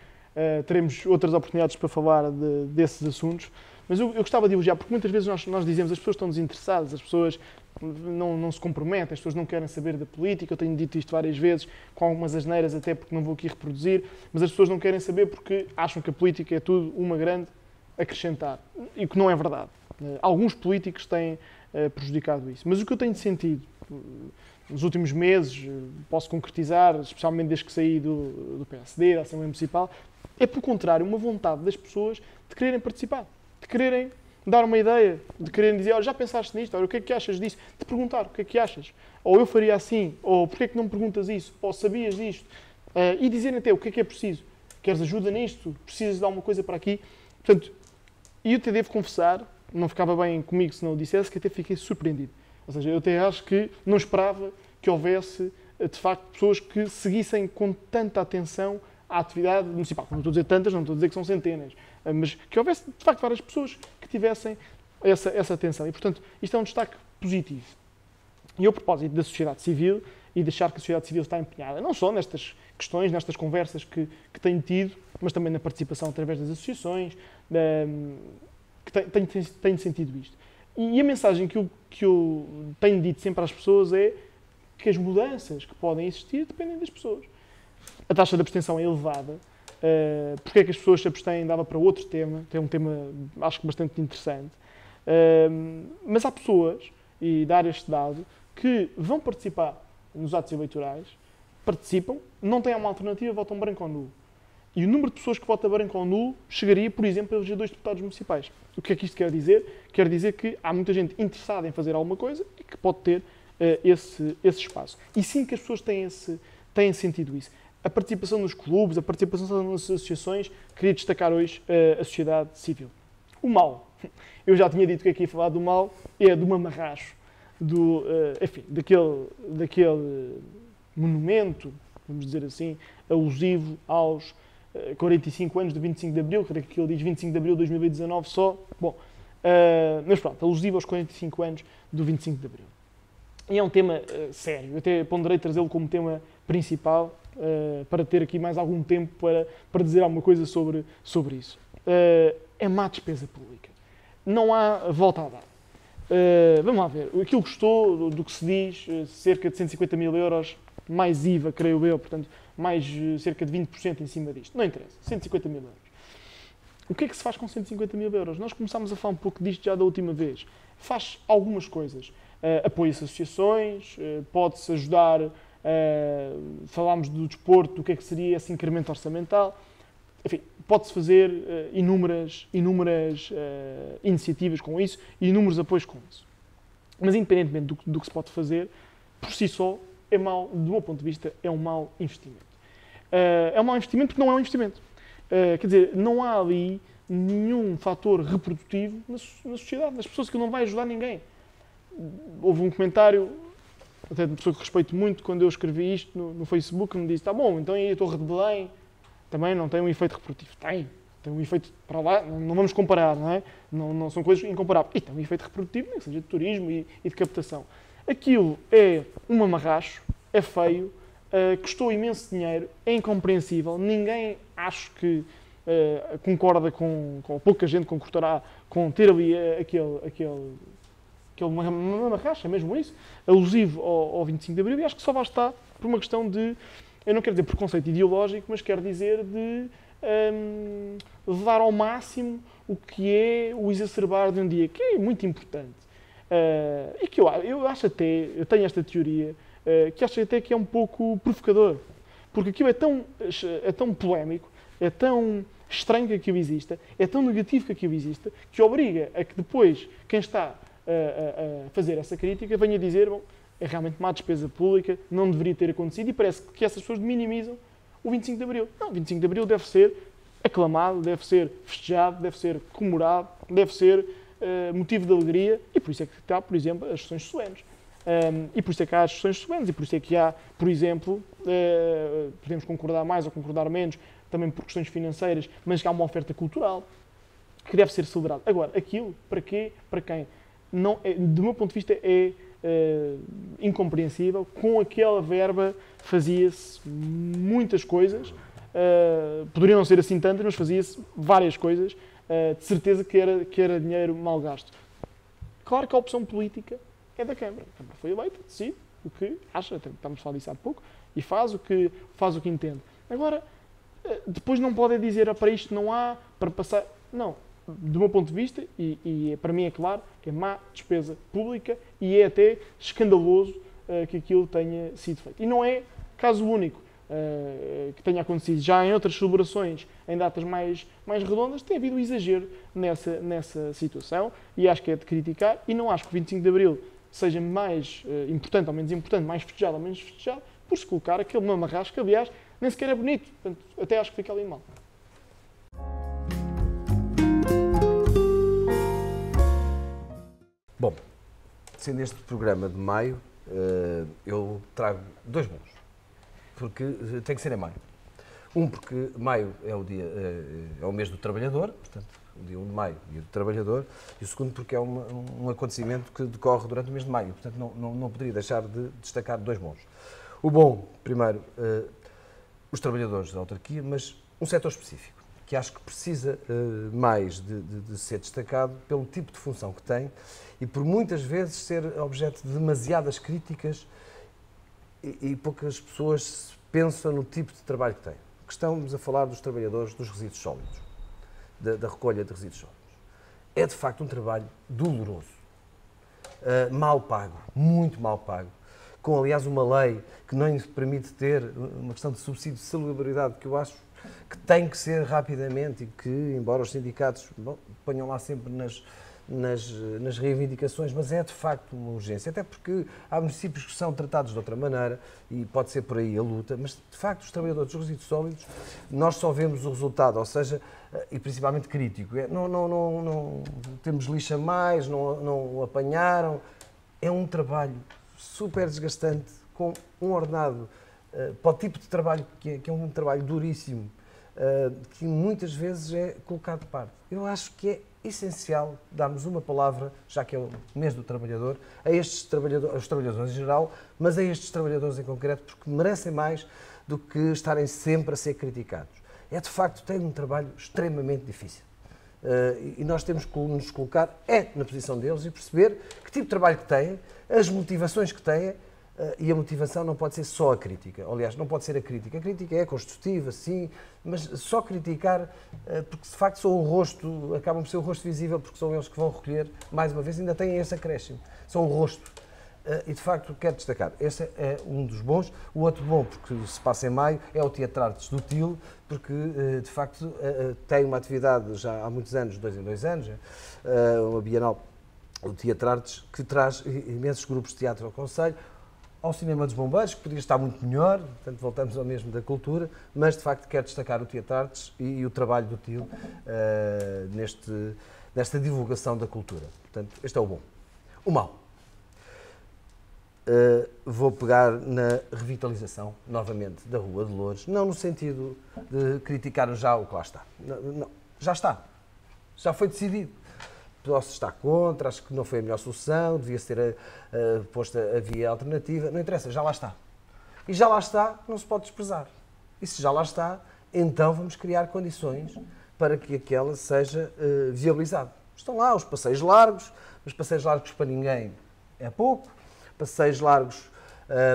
Teremos outras oportunidades para falar desses assuntos. Mas eu gostava de elogiar, porque muitas vezes nós dizemos as pessoas estão desinteressadas, as pessoas não se comprometem, as pessoas não querem saber da política. Eu tenho dito isto várias vezes, com algumas asneiras até, porque não vou aqui reproduzir, mas as pessoas não querem saber porque acham que a política é tudo uma grande acrescentar, e que não é verdade. Alguns políticos têm prejudicado isso. Mas o que eu tenho sentido nos últimos meses, posso concretizar, especialmente desde que saí do PSD, da Assembleia Municipal, é, pelo contrário, uma vontade das pessoas de quererem participar, de quererem dar uma ideia, de quererem dizer, olha, já pensaste nisto, olha, o que é que achas disso? De perguntar, o que é que achas? Ou eu faria assim, ou porquê é que não me perguntas isso? Ou sabias disto? E dizerem até o que é preciso. Queres ajuda nisto? Precisas de alguma coisa para aqui? Portanto, e eu até devo confessar, não ficava bem comigo se não o dissesse, que até fiquei surpreendido. Ou seja, eu até acho que não esperava que houvesse, de facto, pessoas que seguissem com tanta atenção à atividade municipal. Não estou a dizer tantas, não estou a dizer que são centenas, mas que houvesse, de facto, várias pessoas que tivessem essa atenção. E, portanto, isto é um destaque positivo. E, a propósito da sociedade civil e de achar que a sociedade civil está empenhada, não só nestas questões, nestas conversas que tenho tido, mas também na participação através das associações, que tenho sentido isto. E a mensagem que eu tenho dito sempre às pessoas é que as mudanças que podem existir dependem das pessoas. A taxa de abstenção é elevada. Porque é que as pessoas se abstêm? Dava para outro tema, que é um tema, acho que bastante interessante. Mas há pessoas, e dar este dado, que vão participar nos atos eleitorais, participam, não têm uma alternativa, votam branco ou nulo. E o número de pessoas que votam branco ou nulo chegaria, por exemplo, a eleger 2 deputados municipais. O que é que isto quer dizer? Quer dizer que há muita gente interessada em fazer alguma coisa e que pode ter esse espaço. E sim que as pessoas têm sentido isso. A participação nos clubes, a participação nas associações, queria destacar hoje a sociedade civil. O mal. Eu já tinha dito que aqui ia falar do mal, é do mamarracho, daquele monumento, vamos dizer assim, alusivo aos 45 anos do 25 de Abril, creio que ele diz 25 de Abril de 2019 só. Bom, mas pronto, alusivo aos 45 anos do 25 de Abril. E é um tema sério, eu até ponderei trazê-lo como tema principal, para ter aqui mais algum tempo para dizer alguma coisa sobre isso. É má despesa pública. Não há volta a dar. Vamos lá ver. Aquilo custou, do que se diz, cerca de 150 mil euros, mais IVA, creio eu, portanto, mais cerca de 20% em cima disto. Não interessa. 150 mil euros. O que é que se faz com 150 mil euros? Nós começámos a falar um pouco disto já da última vez. Faz algumas coisas. Apoia-se associações, pode-se ajudar falámos do desporto, do que é que seria esse incremento orçamental. Enfim, pode-se fazer inúmeras iniciativas com isso e inúmeros apoios com isso. Mas, independentemente do que se pode fazer, por si só, é mau, do meu ponto de vista, é um mau investimento. É um mau investimento porque não é um investimento. Quer dizer, não há ali nenhum fator reprodutivo na sociedade, nas pessoas, que não vai ajudar ninguém. Houve um comentário, até de uma pessoa que respeito muito, quando eu escrevi isto no Facebook, que me disse: tá bom, então aí a Torre de Belém também não tem um efeito reprodutivo. Tem um efeito para lá, não vamos comparar, não é? Não são coisas incomparáveis. E tem um efeito reprodutivo, nem que seja de turismo e de captação. Aquilo é um mamarracho, é feio, custou imenso dinheiro, é incompreensível, ninguém acho que concorda com pouca gente concordará com ter ali aquele mamarracho, é mesmo isso, alusivo ao 25 de Abril, e acho que só vai estar por uma questão de, eu não quero dizer preconceito ideológico, mas quero dizer de levar ao máximo o que é o exacerbar de um dia, que é muito importante. E que eu acho até, eu tenho esta teoria, que acho até que é um pouco provocador, porque aquilo é tão polémico, é tão estranho que aquilo exista, é tão negativo que aquilo exista, que obriga a que depois quem está a fazer essa crítica venha dizer: bom, é realmente má despesa pública, não deveria ter acontecido, e parece que essas pessoas minimizam o 25 de Abril. Não, o 25 de Abril deve ser aclamado, deve ser festejado, deve ser comemorado, deve ser motivo de alegria, e por isso é que há, por exemplo, as sessões solenes. E por isso é que há as sessões solenes, e por isso é que há, por exemplo, podemos concordar mais ou concordar menos, também por questões financeiras, mas que há uma oferta cultural que deve ser celebrada. Agora, aquilo, para quê? Para quem? Não é, do meu ponto de vista, é incompreensível. Com aquela verba fazia-se muitas coisas, poderiam não ser assim tantas, mas fazia-se várias coisas, de certeza que era dinheiro mal gasto. Claro que a opção política é da Câmara. A Câmara foi eleita, decide o que acha, estamos a falar disso há pouco, e faz o que entende. Agora, depois não pode dizer: para isto não há, para passar... Não. Do meu ponto de vista, e para mim é claro, é má despesa pública, e é até escandaloso que aquilo tenha sido feito. E não é caso único que tenha acontecido. Já em outras celebrações, em datas mais redondas, tem havido exagero nessa situação, e acho que é de criticar, e não acho que o 25 de Abril seja mais importante ou menos importante, mais festejado ou menos festejado, por se colocar aquele mamarrasco que, aliás, nem sequer é bonito. Portanto, até acho que fica ali mal. Bom, sendo este programa de maio, eu trago dois bons, porque tem que ser em maio. Um, porque maio é o mês do trabalhador, portanto, o dia 1 de maio, dia do trabalhador, e o segundo, porque é um acontecimento que decorre durante o mês de maio, portanto, não poderia deixar de destacar dois bons. O bom, primeiro, os trabalhadores da autarquia, mas um setor específico, que acho que precisa mais de ser destacado pelo tipo de função que tem e por muitas vezes ser objeto de demasiadas críticas e poucas pessoas pensam no tipo de trabalho que tem. Estamos a falar dos trabalhadores dos resíduos sólidos, da recolha de resíduos sólidos. É de facto um trabalho doloroso, mal pago, muito mal pago, com aliás uma lei que não lhes permite ter uma questão de subsídio de salubridade, que eu acho que tem que ser rapidamente e que, embora os sindicatos ponham lá sempre nas reivindicações, mas é de facto uma urgência, até porque há municípios que são tratados de outra maneira e pode ser por aí a luta, mas de facto os trabalhadores dos resíduos sólidos, nós só vemos o resultado, ou seja, e principalmente crítico, não temos lixa mais, não apanharam, é um trabalho super desgastante, com um ordenado para o tipo de trabalho que é um trabalho duríssimo, que muitas vezes é colocado de parte. Eu acho que é essencial darmos uma palavra, já que é o mês do trabalhador, a estes trabalhadores, aos trabalhadores em geral, mas a estes trabalhadores em concreto, porque merecem mais do que estarem sempre a ser criticados. É de facto, tem um trabalho extremamente difícil. E nós temos que nos colocar na posição deles e perceber que tipo de trabalho que têm, as motivações que têm, e a motivação não pode ser só a crítica. Aliás, não pode ser a crítica. A crítica é construtiva, sim, mas só criticar, porque de facto são o rosto, acabam por ser o rosto visível, porque são eles que vão recolher, mais uma vez, ainda têm esse acréscimo. São o rosto. E de facto quero destacar, esse é um dos bons. O outro bom, porque se passa em maio, é o Teatro Artes do Til, porque de facto tem uma atividade já há muitos anos, 2 em 2 anos, uma bienal, o Teatro Artes, que traz imensos grupos de teatro ao Concelho, ao Cinema dos Bombeiros, que podia estar muito melhor, portanto voltamos ao mesmo da cultura, mas de facto quero destacar o Teatro Artes e o trabalho do Til nesta divulgação da cultura. Portanto, este é o bom. O mau. Vou pegar na revitalização, novamente, da Rua de Loures, não no sentido de criticar já o que lá está. Não, já está. Já foi decidido. Posso estar contra, acho que não foi a melhor solução, devia-se ter posto a via alternativa, não interessa, já lá está. E já lá está, não se pode desprezar. E se já lá está, então vamos criar condições para que aquela seja viabilizada. Estão lá os passeios largos, mas passeios largos para ninguém é pouco, passeios largos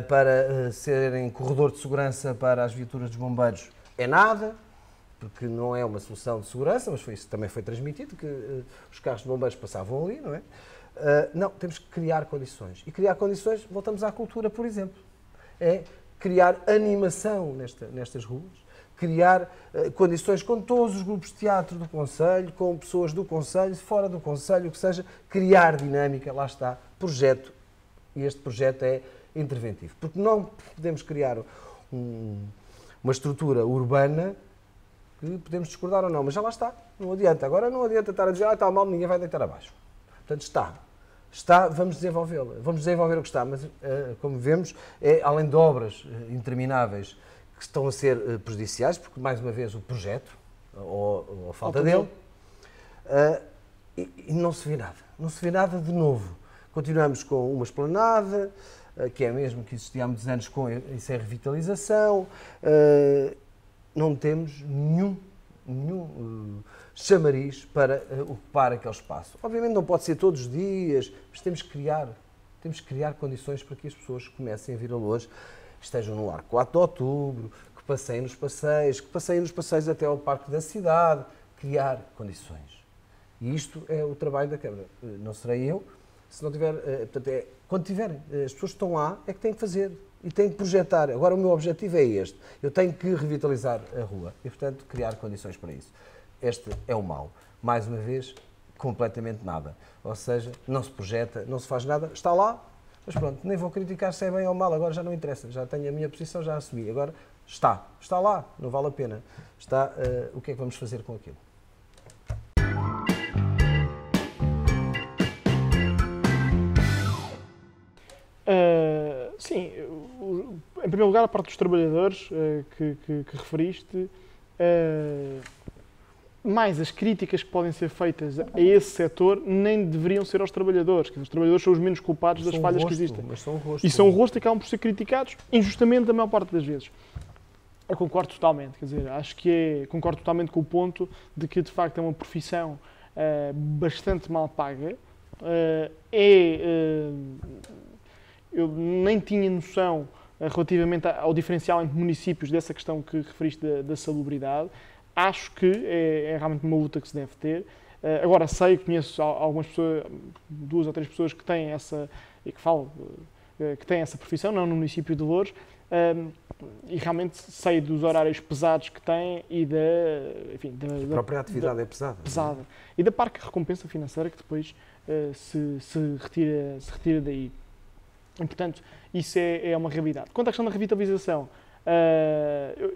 para serem corredor de segurança para as viaturas dos bombeiros é nada, porque não é uma solução de segurança, mas isso também foi transmitido, que os carros de bombeiros passavam ali, não é? Não, temos que criar condições. E criar condições, voltamos à cultura, por exemplo. É criar animação nestas ruas, criar condições com todos os grupos de teatro do Concelho, com pessoas do Concelho, fora do Concelho, o que seja, criar dinâmica, lá está, projeto. E este projeto é interventivo. Porque não podemos criar uma estrutura urbana que podemos discordar ou não, mas já lá está, não adianta. Agora não adianta estar a dizer, está mal, ninguém vai deitar abaixo. Portanto, está, vamos desenvolvê-la, vamos desenvolver o que está, mas como vemos, além de obras intermináveis que estão a ser prejudiciais, porque mais uma vez o projeto, ou a falta dele, e não se vê nada de novo. Continuamos com uma esplanada, que é mesmo que existia há muitos anos, isso é revitalização. Não temos nenhum chamariz para ocupar aquele espaço. Obviamente não pode ser todos os dias, mas temos que criar condições para que as pessoas comecem a vir a Loures, estejam no Largo 4 de Outubro, que passeiem nos passeios até ao Parque da Cidade, criar condições. E isto é o trabalho da Câmara. Não serei eu, se não tiver, portanto, quando tiverem, as pessoas que estão lá é que têm que fazer e têm que projetar. Agora o meu objetivo é este, eu tenho que revitalizar a rua e, portanto, criar condições para isso. Este é o mau. Mais uma vez, completamente nada. Ou seja, não se projeta, não se faz nada, está lá, mas pronto, nem vou criticar se é bem ou mal, agora já não interessa, já tenho a minha posição, já assumi. Agora está lá, não vale a pena. Está, o que é que vamos fazer com aquilo? Sim, em primeiro lugar, a parte dos trabalhadores que referiste, mais as críticas que podem ser feitas a esse setor nem deveriam ser aos trabalhadores, que os trabalhadores são os menos culpados das falhas que existem. Mas são o rosto. E são o rosto e acabam por ser criticados injustamente a maior parte das vezes. Eu concordo totalmente, quer dizer, acho que concordo totalmente com o ponto de que de facto é uma profissão bastante mal paga. Eu nem tinha noção relativamente ao diferencial entre municípios dessa questão que referiste da salubridade. Acho que é realmente uma luta que se deve ter. Agora conheço algumas pessoas, 2 ou 3 pessoas que têm que têm essa profissão, não no município de Loures, e realmente sei dos horários pesados que têm e a própria atividade é pesada. E da parte de recompensa financeira que depois se retira daí. E, portanto, isso é uma realidade. Quanto à questão da revitalização,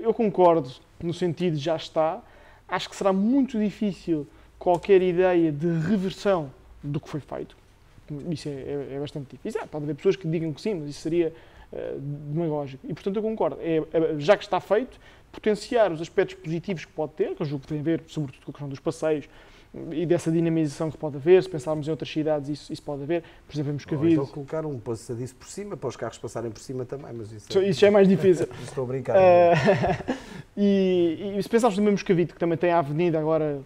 eu concordo no sentido de já está. Acho que será muito difícil qualquer ideia de reversão do que foi feito. Isso é bastante difícil. Pode haver pessoas que digam que sim, mas isso seria demagógico. E, portanto, eu concordo. Já que está feito, potenciar os aspectos positivos que pode ter, que eu julgo que tem a ver, sobretudo, com a questão dos passeios e dessa dinamização que pode haver. Se pensarmos em outras cidades, isso pode haver. Por exemplo, em Moscavide. Então colocar um passadiço por cima, para os carros passarem por cima também, mas isso já é mais difícil. Estou a brincar. E se pensarmos também em Moscavide, que também tem a avenida agora,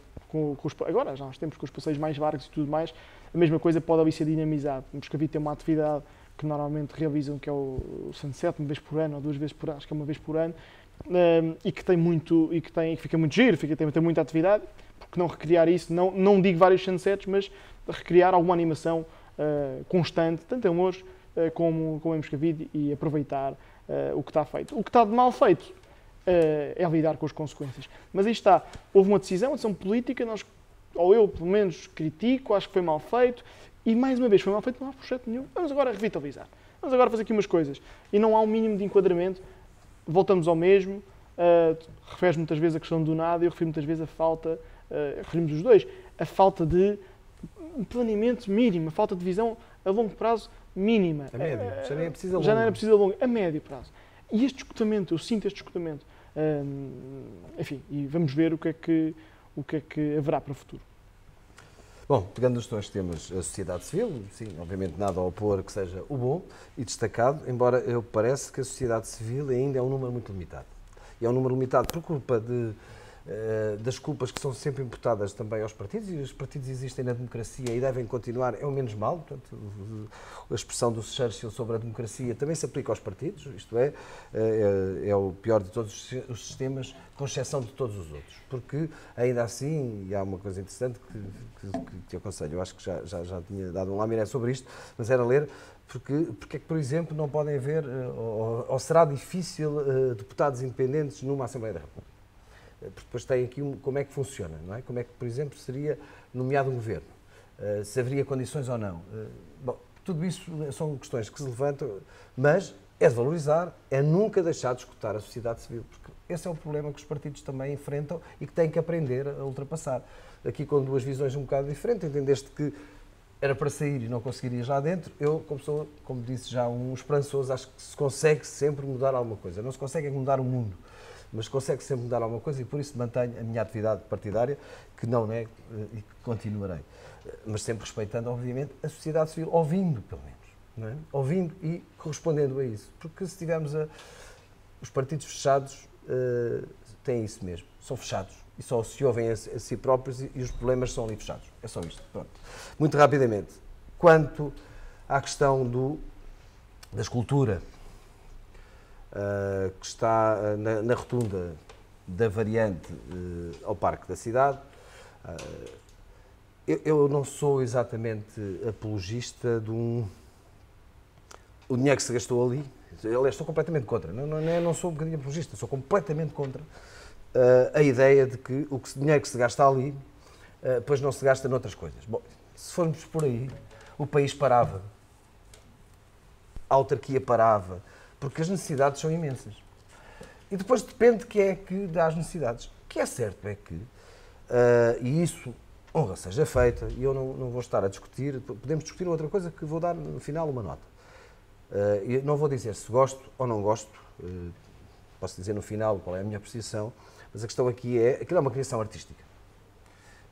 agora já há uns tempos, com os passeios mais largos e tudo mais, a mesma coisa pode ali ser dinamizado. Moscavide tem uma atividade que normalmente realizam, que é o Sunset, uma vez por ano, ou 2 vezes por ano, acho que é uma vez por ano, e que tem muito, e que fica muito giro, tem muita atividade. Porque não recriar isso, não digo vários sunsets, mas recriar alguma animação constante, tanto em Loures como em Moscavide e aproveitar o que está feito. O que está de mal feito é lidar com as consequências. Mas aí está, houve uma decisão política, ou eu pelo menos critico, acho que foi mal feito, e mais uma vez foi mal feito, não há projeto nenhum. Vamos agora revitalizar, vamos agora fazer aqui umas coisas. E não há um mínimo de enquadramento, voltamos ao mesmo, refere muitas vezes a questão do nada, eu refiro muitas vezes a falta, referimos os dois, a falta de planeamento mínimo, a falta de visão a longo prazo mínima. A médio, já nem é preciso a longo. Já não era preciso a longo, a médio prazo. E este escutamento, eu sinto este escutamento. Enfim, e vamos ver o que é que haverá para o futuro. Bom, pegando nos dois temas, a sociedade civil, sim, obviamente nada a opor que seja o bom e destacado, embora eu parece que a sociedade civil ainda é um número muito limitado. E é um número limitado por culpa das culpas que são sempre imputadas também aos partidos, e os partidos existem na democracia e devem continuar, é o menos mal. Portanto, a expressão do Churchill sobre a democracia também se aplica aos partidos, isto é o pior de todos os sistemas, com exceção de todos os outros. Porque, ainda assim, e há uma coisa interessante que eu aconselho, eu acho que já tinha dado um laminé sobre isto, mas era ler, porque é que, por exemplo, não podem haver, ou será difícil, deputados independentes numa Assembleia da República. Porque depois tem aqui como é que funciona, não é? Como é que, por exemplo, seria nomeado um governo, se haveria condições ou não. Bom, tudo isso são questões que se levantam, mas é de valorizar, é nunca deixar de escutar a sociedade civil, porque esse é o problema que os partidos também enfrentam e que têm que aprender a ultrapassar. Aqui com duas visões um bocado diferentes, entendeste que era para sair e não conseguirias lá dentro. Eu, como sou, como disse já, um esperançoso, acho que se consegue sempre mudar alguma coisa. Não se consegue mudar o mundo, mas consegue sempre mudar alguma coisa, e por isso mantenho a minha atividade partidária, que não nego e que continuarei. Mas sempre respeitando, obviamente, a sociedade civil, ouvindo, pelo menos. Não é? Ouvindo e correspondendo a isso. Porque se tivermos os partidos fechados, têm isso mesmo. São fechados. E só se ouvem a si próprios e os problemas são ali fechados. É só isto. Pronto. Muito rapidamente. Quanto à questão da escultura, que está na rotunda da variante ao Parque da Cidade. Eu não sou exatamente apologista o dinheiro que se gastou ali. Aliás, estou completamente contra. Não sou um bocadinho apologista, sou completamente contra a ideia de que o dinheiro que se gasta ali depois não se gasta noutras coisas. Bom, se formos por aí, o país parava, a autarquia parava, porque as necessidades são imensas. E depois depende de quem é que dá as necessidades. O que é certo é que, e isso, honra seja feita, e eu não vou estar a discutir, podemos discutir outra coisa que vou dar no final uma nota. Eu não vou dizer se gosto ou não gosto, posso dizer no final qual é a minha apreciação, mas a questão aqui aquilo é uma criação artística.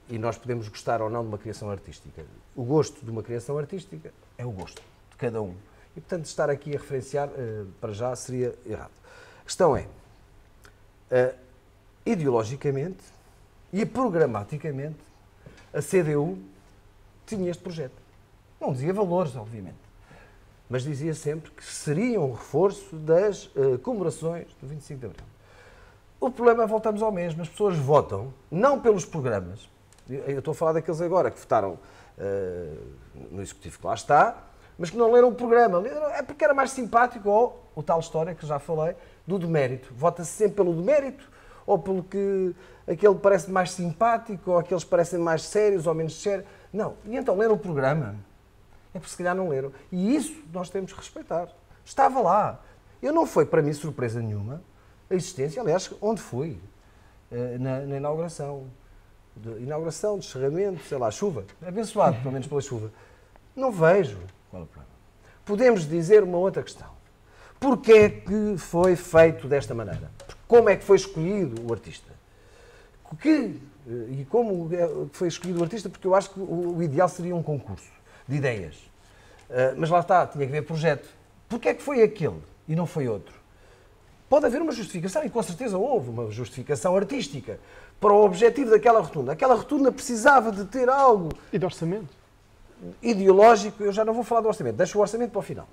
E nós podemos gostar ou não de uma criação artística. O gosto de uma criação artística é o gosto de cada um. E, portanto, estar aqui a referenciar, para já, seria errado. A questão é, ideologicamente e programaticamente, a CDU tinha este projeto. Não dizia valores, obviamente, mas dizia sempre que seria um reforço das comemorações do 25 de Abril. O problema é, voltamos ao mesmo, as pessoas votam, não pelos programas, eu estou a falar daqueles agora que votaram no Executivo que lá está, mas que não leram o programa. É porque era mais simpático, ou o tal história que já falei, do demérito. Vota-se sempre pelo demérito, ou pelo que aquele parece mais simpático, ou aqueles parecem mais sérios ou menos sérios. Não. E então leram o programa? É porque se calhar não leram. E isso nós temos que respeitar. Estava lá. Não foi para mim surpresa nenhuma a existência, aliás, onde fui? Na inauguração. Inauguração, descerramento, sei lá, chuva. Abençoado, pelo menos pela chuva. Não vejo. Qual é o problema? Podemos dizer uma outra questão. Porquê é que foi feito desta maneira? Como é que foi escolhido o artista? E como foi escolhido o artista? Porque eu acho que o ideal seria um concurso de ideias. Mas lá está, tinha que haver projeto. Porquê é que foi aquele e não foi outro? Pode haver uma justificação, e com certeza houve uma justificação artística para o objetivo daquela rotunda. Aquela rotunda precisava de ter algo... E de orçamento? Ideológico, eu já não vou falar do orçamento, deixo o orçamento para o final.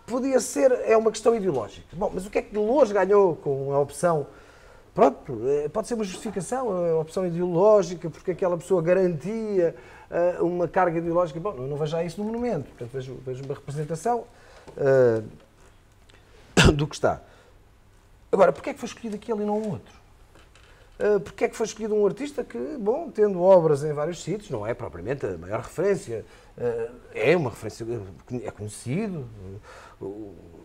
Podia ser, é uma questão ideológica. Bom, mas o que é que de Loures ganhou com a opção? Pronto, pode ser uma justificação, a opção ideológica, porque aquela pessoa garantia uma carga ideológica. Bom, eu não vejo já isso no monumento, portanto vejo uma representação do que está. Agora, porquê é que foi escolhido aquele e não o outro? Porquê é que foi escolhido um artista que, bom, tendo obras em vários sítios, não é propriamente a maior referência, é uma referência, é conhecido,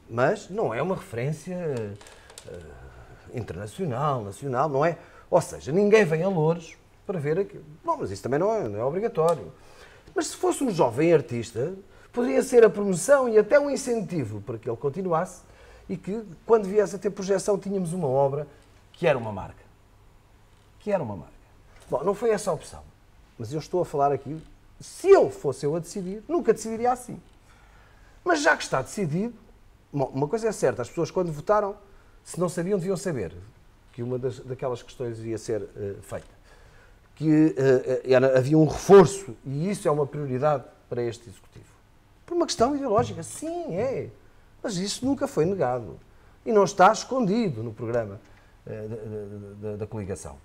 mas não é uma referência internacional, nacional, não é? Ou seja, ninguém vem a Loures para ver aquilo. Bom, mas isso também não é obrigatório. Mas se fosse um jovem artista, poderia ser a promoção e até um incentivo para que ele continuasse e que, quando viesse a ter projeção, tínhamos uma obra que era uma marca. Bom, não foi essa a opção, mas eu estou a falar aqui, se eu fosse eu a decidir, nunca decidiria assim. Mas já que está decidido, uma coisa é certa, as pessoas quando votaram, se não sabiam, deviam saber que uma daquelas questões ia ser feita. Que havia um reforço, e isso é uma prioridade para este Executivo. Por uma questão ideológica, sim, é. Mas isso nunca foi negado. E não está escondido no programa da coligação.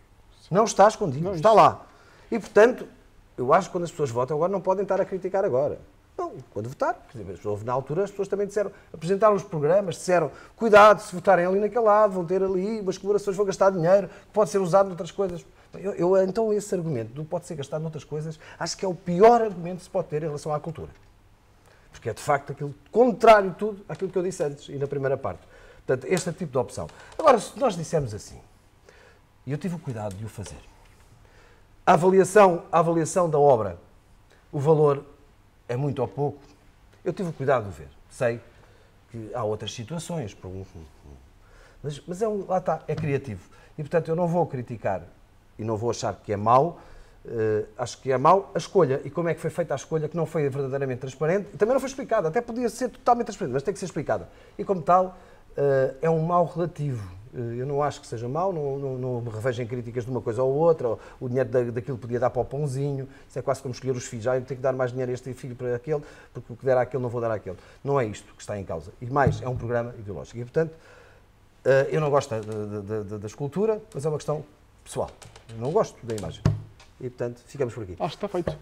Não está escondido, não, está lá. E, portanto, eu acho que quando as pessoas votam agora não podem estar a criticar agora. Não, quando votar, houve na altura, as pessoas também disseram, apresentaram os programas, disseram, cuidado, se votarem ali naquele lado, vão ter ali umas colaborações, vão gastar dinheiro, que pode ser usado noutras coisas. Então, esse argumento do pode ser gastado noutras coisas, acho que é o pior argumento que se pode ter em relação à cultura. Porque é, de facto, aquilo contrário de tudo àquilo que eu disse antes e na primeira parte. Portanto, este tipo de opção. Agora, se nós dissermos assim, e eu tive o cuidado de o fazer, a avaliação da obra, o valor é muito ou pouco, eu tive o cuidado de ver. Sei que há outras situações, mas lá está, é criativo. E, portanto, eu não vou criticar e não vou achar que é mau, acho que é mau a escolha. E como é que foi feita a escolha que não foi verdadeiramente transparente? E também não foi explicada, até podia ser totalmente transparente, mas tem que ser explicada. E como tal, é um mau relativo. Eu não acho que seja mau, não me revejo em críticas de uma coisa ou outra, o dinheiro daquilo podia dar para o pãozinho, isso é quase como escolher os filhos, eu tenho que dar mais dinheiro a este filho para aquele, porque o que der àquele não vou dar àquele. Não é isto que está em causa. E mais, é um programa ideológico. E, portanto, eu não gosto da escultura, mas é uma questão pessoal. Eu não gosto da imagem. E, portanto, ficamos por aqui. Acho que está feito.